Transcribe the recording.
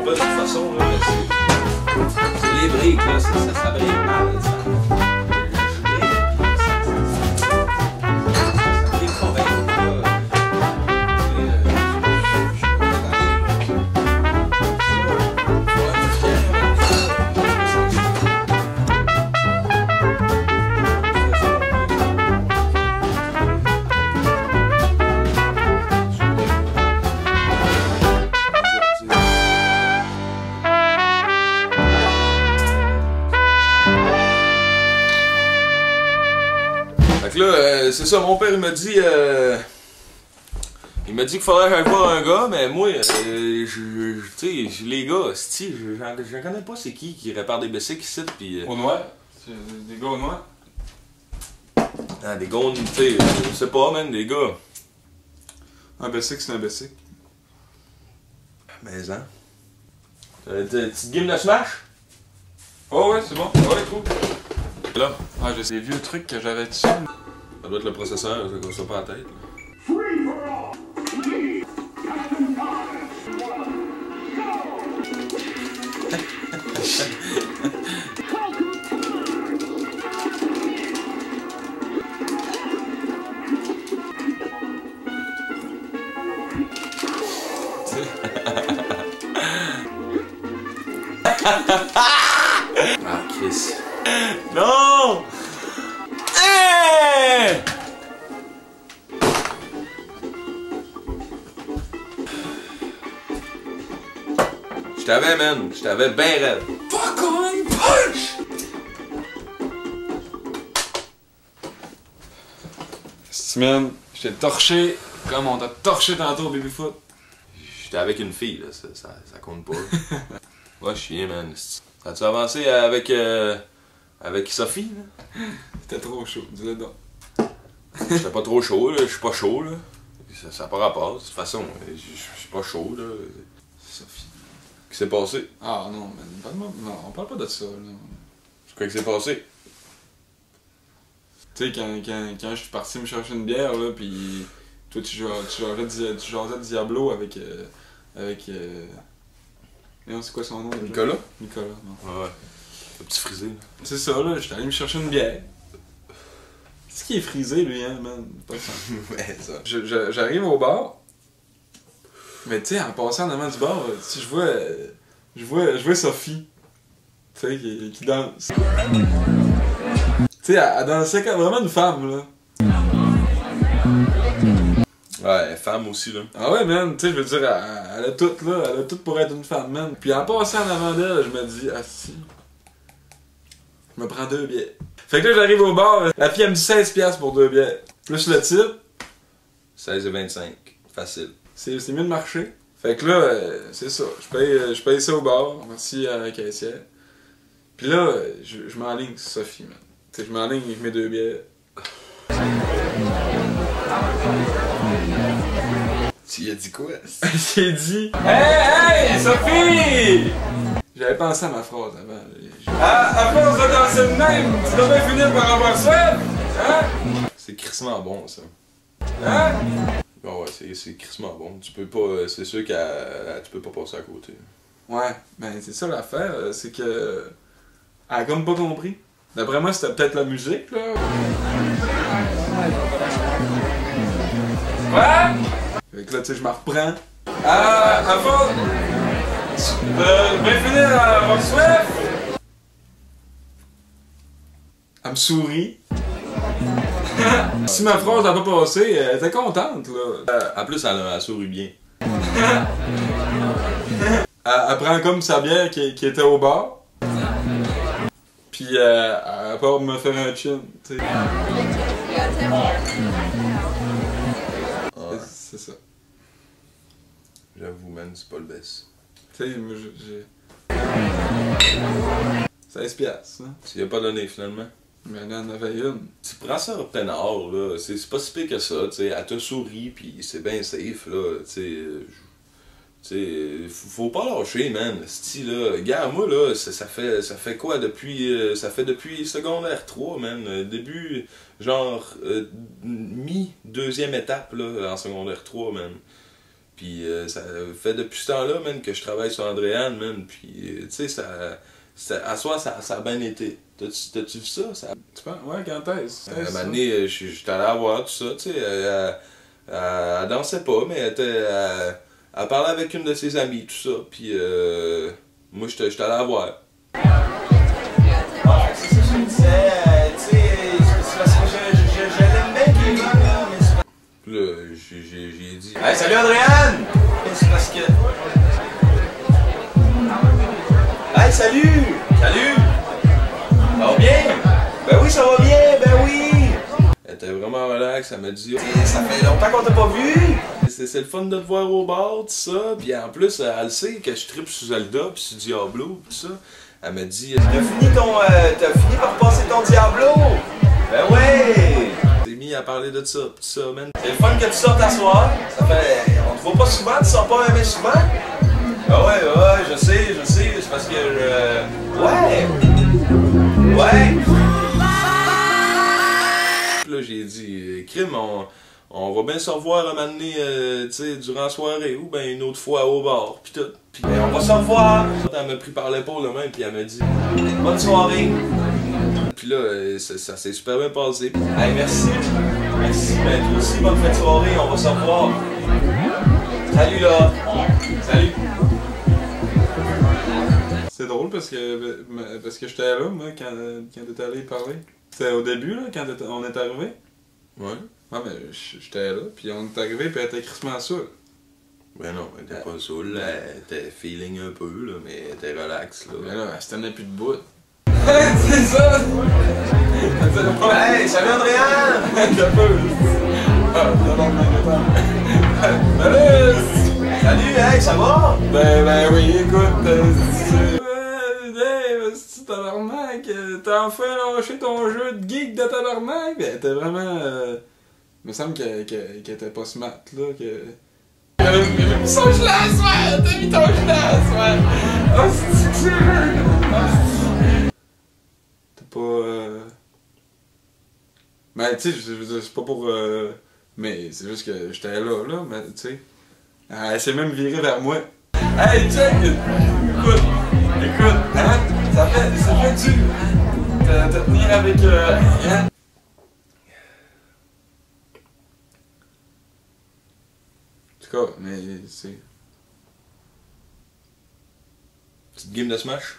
pas de toute façon, là, c'est les briques, là, ça brique mal, ça. Fait que là, c'est ça, mon père il m'a dit qu'il faudrait que j'aille voir un gars, mais moi, tu sais, les gars, j'en connais pas c'est qui répare des bicycles ici, pis... Au noir? C'est des gars au noir? Ah, des gars, tu sais, je sais pas, man, des gars. Un bicycle, c'est un bicycle. Mais hein. Petite game de Smash? Oh ouais, c'est bon. Ouais, cool. Là. Ah, j'ai des vieux trucs que j'avais dessus. Ça doit être le processeur, ça ne pas la tête. Ah, Chris. Non! Hey! Je t'avais, man. Je t'avais bien raide. Fuck on punch! Man, je t'ai torché comme on t'a torché tantôt au baby-foot. J'étais avec une fille, là. Ça compte pas. Ouais, chien, man. As-tu avancé avec Sophie, là? C'était trop chaud, dis-le donc. J'étais pas trop chaud, là. Je suis pas chaud, là. Ça n'a pas rapport. De toute façon, je suis pas chaud, là. Sophie. Qu'est-ce qui s'est passé? Ah non, man, non, on parle pas de ça, là. C'est quoi qui s'est passé? Tu sais, quand je suis parti me chercher une bière, là, pis toi, tu jasais de Diablo avec non, c'est quoi son nom? Déjà? Nicolas? Nicolas, non. Ouais. Le petit frisé, là. C'est ça, là, j'étais allé me chercher une bière. Qu'est-ce qui est frisé, lui, hein, man? Pas de sens. Ouais, ça. J'arrive au bar, mais tu sais, en passant en avant du bar, je vois Sophie, tu sais, qui danse. Tu sais, elle dansait comme vraiment une femme, là. Ouais, femme aussi, là. Ah ouais, man, tu sais, je veux dire, elle a tout, là, elle a tout pour être une femme, man. Puis en passant en avant d'elle, je me dis, ah si, je me prends 2 billets. Fait que là, j'arrive au bar, la fille, elle me dit 16$ pour 2 billets. Plus le type. 16,25. Facile. C'est mieux de marcher. Fait que là, c'est ça, je paye ça au bar, merci à la caissière. Puis là, je m'enligne sur Sophie, man. Tu sais, je m'enligne avec mes 2 billets. Tu y as dit quoi? J'ai dit hey, Sophie! J'avais pensé à ma phrase avant. À force de danser de même, tu devrais finir par avoir soif! Hein? C'est crissement bon, ça. Hein? Bon, ouais, c'est crissement bon. Tu peux pas. C'est sûr tu peux pas passer à côté. Ouais, ben c'est ça l'affaire, c'est que. Elle a comme pas compris. D'après moi, c'était peut-être la musique, là. Ouais! Fait que là, tu sais, je m'en reprends. À force de bien finir à avoir soif! Elle me sourit. Si ma phrase n'a pas passé, elle était contente, là. En plus, elle sourit bien. Elle prend comme sa bière qui était au bar. Puis elle part me faire un chin, tu sais. Ouais. C'est ça. J'avoue, man, c'est pas le best. Tu sais, moi, j'ai... 16$, hein? Tu y as pas donné, finalement? Mais elle en avait une. Tu prends ça au peinard, là. C'est pas si pire que ça, tu sais. Elle te sourit, pis c'est bien safe, là. Tu sais, faut pas lâcher, man. C'ti, là. Regarde, moi, là, ça fait quoi depuis. Ça fait depuis secondaire 3, man. Début, genre, mi-deuxième étape, là, en secondaire 3, man. Puis ça fait depuis ce temps-là, man, que je travaille sur Andréane, man. Puis, tu sais, à soi, ça a bien été. T'as-tu vu ça? Tu penses? Ouais, quand est-ce? À un moment donné, j'étais allé la voir, tout ça, tu sais. Elle dansait pas, mais elle parlait avec une de ses amies, tout ça. Puis, moi, j'étais allé la voir. C'est ça que je me disais, tu sais, c'est parce que je l'aime bien, Kevin, là, mais c'est... Puis là, j'ai dit... Hey, salut Andréane! C'est parce que... Hey, salut! Salut! Ça va bien? Ben oui, ça va bien, ben oui! Elle était vraiment relax, elle m'a dit... Et ça fait longtemps qu'on t'a pas vu! C'est le fun de te voir au bar, tout ça. Puis en plus, elle sait que je tripe sur Zelda, puis sur Diablo, tout ça. Elle m'a dit... T'as fini par passer ton Diablo! Ben ouais! J'ai mis à parler de ça, tout ça, man. C'est le fun que tu sortes à soir. Ça fait... On te voit pas souvent, tu sors pas même souvent? Ah ouais, je sais, c'est parce que Ouais! Ouais! Puis là, j'ai dit, crime, on va bien se revoir un moment donné, tu sais, durant la soirée, ou ben une autre fois au bar, pis tout. Puis Ben, on va se revoir! elle m'a pris par l'épaule, là même, puis elle m'a dit... Bonne soirée! Puis là, ça s'est super bien passé. Hey, merci! Merci, ben toi aussi, bonne fin de soirée, on va se revoir! Salut là! Salut! C'est drôle parce que j'étais là, moi, quand t'étais allé parler. C'était au début, là, quand on est arrivé. Ouais. Ouais, mais j'étais là, puis on est arrivé, puis elle était crissement saoule. Ben non, elle était pas saoule, elle était feeling un peu, là, mais elle était relax, là. Mais là, elle se tenait plus debout. C'est ça! Hey, salut Andréane! T'as peu! Salut, hey, ça va? Ben oui, écoute, hey, tabarnak, t'as enfin lâché ton jeu de geek de tabarnak! Ben, t'es vraiment... il me semble qu'elle était pas smart, là, que... J'ai mis son glace, ouais! T'as mis ton glace, ouais! Oh, c'est T'as pas... Ben, tu sais, je veux dire, c'est pas pour... Mais c'est juste que j'étais là, mais tu sais... Elle s'est même virée vers moi. Hey, check! Écoute, hein? Ça fait dur, hein? Te tenir avec... hein? En tout cas, mais c'est... Petite game de Smash?